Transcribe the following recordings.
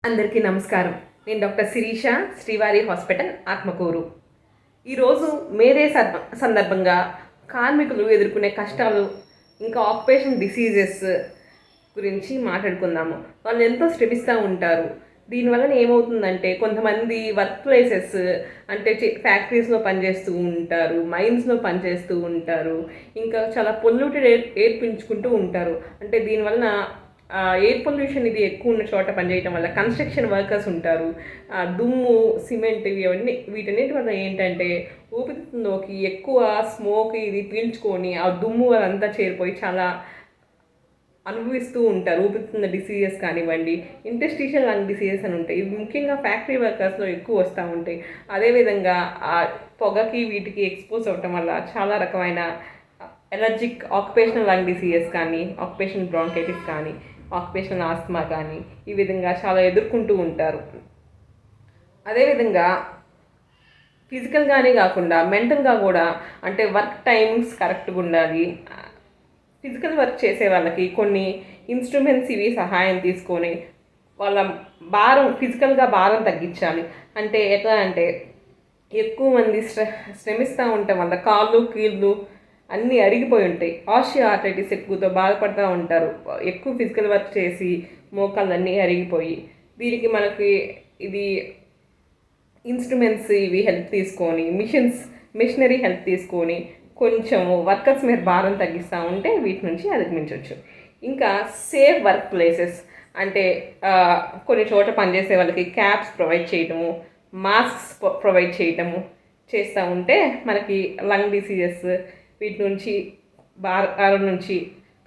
అందరికీ నమస్కారం. నేను డాక్టర్ శిరీష, శ్రీవారి హాస్పిటల్, ఆత్మకూరు. ఈరోజు మేడే సందర్భంగా కార్మికులు ఎదుర్కొనే కష్టాలు, ఇంకా ఆక్యుపేషన్ డిసీజెస్ గురించి మాట్లాడుకుందాము. వాళ్ళు ఎంతో శ్రమిస్తూ ఉంటారు. దీనివలన ఏమవుతుందంటే కొంతమంది వర్క్ ప్లేసెస్ అంటే ఫ్యాక్టరీస్లో పనిచేస్తూ ఉంటారు, మైన్స్లో పనిచేస్తూ ఉంటారు, ఇంకా చాలా పొల్యూటెడ్ ఎయిర్ పీల్చుకుంటూ ఉంటారు. అంటే దీనివలన ఎయిర్ పొల్యూషన్ ఇది ఎక్కువ ఉన్న చోట పనిచేయటం వల్ల కన్స్ట్రక్షన్ వర్కర్స్ ఉంటారు. దుమ్ము, సిమెంట్ ఇవన్నీ వీటన్నిటి వల్ల ఏంటంటే ఊపిరితిత్తుల్లోకి ఎక్కువ స్మోక్ ఇది పీల్చుకొని ఆ దుమ్ము అదంతా చేరిపోయి చాలా అనుభవిస్తూ ఉంటారు. ఊపిరితిత్తుల డిసీజెస్ కానివ్వండి, ఇంటెస్టిషియల్ లంగ్ డిసీజెస్ అని ఉంటాయి. ఇవి ముఖ్యంగా ఫ్యాక్టరీ వర్కర్స్లో ఎక్కువ వస్తూ ఉంటాయి. అదేవిధంగా ఆ పొగకి వీటికి ఎక్స్పోజ్ అవ్వటం వల్ల చాలా రకమైన ఎలర్జిక్ ఆక్యుపేషనల్ లంగ్ డిసీజెస్ కానీ, ఆక్యుపేషనల్ బ్రాంకైటిస్ కానీ, ఆక్యుపేషనల్ ఆస్మా కానీ ఈ విధంగా చాలా ఎదుర్కొంటూ ఉంటారు. అదేవిధంగా ఫిజికల్గానే కాకుండా మెంటల్గా కూడా, అంటే వర్క్ టైమింగ్స్ కరెక్ట్గా ఉండాలి. ఫిజికల్ వర్క్ చేసే వాళ్ళకి కొన్ని ఇన్స్ట్రుమెంట్స్ ఇవి సహాయం తీసుకొని వాళ్ళ ఫిజికల్గా భారం తగ్గించాలి. అంటే ఎట్లా అంటే ఎక్కువ మంది శ్రమిస్తూ ఉండటం వల్ల కాళ్ళు, కీళ్ళు అన్నీ అరిగిపోయి ఉంటాయి. ఆస్టియోఆర్థరైటిస్ ఎక్కువతో బాధపడుతూ ఉంటారు. ఎక్కువ ఫిజికల్ వర్క్ చేసి మోకాళ్ళు అన్నీ అరిగిపోయి, దీనికి మనకి ఇది ఇన్స్ట్రుమెంట్స్ ఇవి హెల్ప్ తీసుకొని, మిషనరీ హెల్ప్ తీసుకొని కొంచెం వర్కర్స్ మీద భారం తగ్గిస్తూ ఉంటే వీటి నుంచి అధిగమించవచ్చు. ఇంకా సేఫ్ వర్క్ ప్లేసెస్ అంటే కొన్ని చోట పనిచేసే వాళ్ళకి క్యాప్స్ ప్రొవైడ్ చేయటము, మాస్క్స్ ప్రొవైడ్ చేయటము చేస్తూ ఉంటే మనకి లంగ్ డిసీజెస్ వీటి నుంచి భారం నుంచి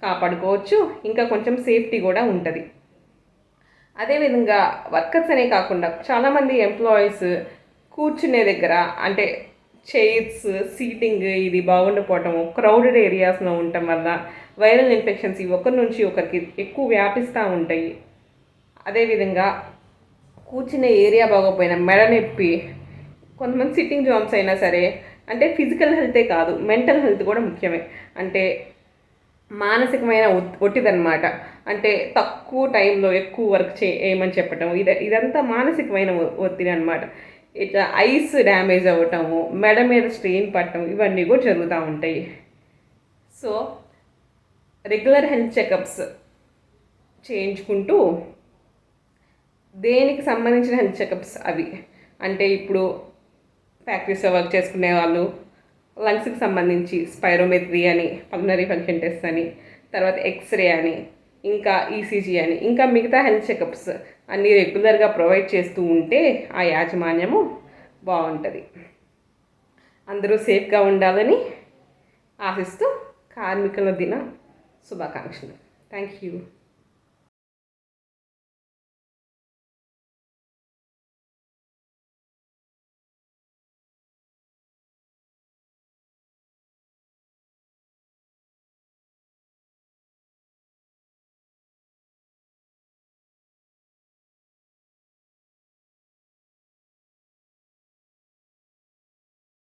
కాపాడుకోవచ్చు. ఇంకా కొంచెం సేఫ్టీ కూడా ఉంటుంది. అదేవిధంగా వర్కర్స్ అనే కాకుండా చాలామంది ఎంప్లాయీస్ కూర్చునే దగ్గర అంటే చైర్స్, సీటింగ్ ఇది బాగుండిపోవటము, క్రౌడెడ్ ఏరియాస్లో ఉండటం వల్ల వైరల్ ఇన్ఫెక్షన్స్ ఇవి ఒకరి నుంచి ఒకరికి ఎక్కువ వ్యాపిస్తూ ఉంటాయి. అదేవిధంగా కూర్చునే ఏరియా బాగోపోయినా మెడ నొప్పి, కొంతమంది సిట్టింగ్ జాబ్స్ అయినా సరే, అంటే ఫిజికల్ హెల్తే కాదు మెంటల్ హెల్త్ కూడా ముఖ్యమే. అంటే మానసికమైన ఒత్తిదన్నమాట. అంటే తక్కువ టైంలో ఎక్కువ వర్క్ చేయమని చెప్పటం, ఇదంతా మానసికమైన ఒత్తిడి అనమాట. ఇట్లా ఐస్ డ్యామేజ్ అవ్వటము, మెడ మీద స్ట్రెయిన్ పడటం ఇవన్నీ కూడా జరుగుతూ ఉంటాయి. సో రెగ్యులర్ హెల్త్ చెకప్స్ చేయించుకుంటూ, దేనికి సంబంధించిన హెల్త్ చెకప్స్ అవి అంటే ఇప్పుడు ఫ్యాక్టరీస్లో వర్క్ చేసుకునే వాళ్ళు లంగ్స్కి సంబంధించి స్పైరోమెట్రీ అని, పల్మనరీ ఫంక్షన్ టెస్ట్ అని, తర్వాత ఎక్స్రే అని, ఇంకా ఈసీజీ అని, ఇంకా మిగతా హెల్త్ చెకప్స్ అన్నీ రెగ్యులర్గా ప్రొవైడ్ చేస్తూ ఉంటే ఆ యాజమాన్యము బాగుంటుంది. అందరూ సేఫ్గా ఉండాలని ఆశిస్తూ కార్మికుల దిన శుభాకాంక్షలు. Thank you.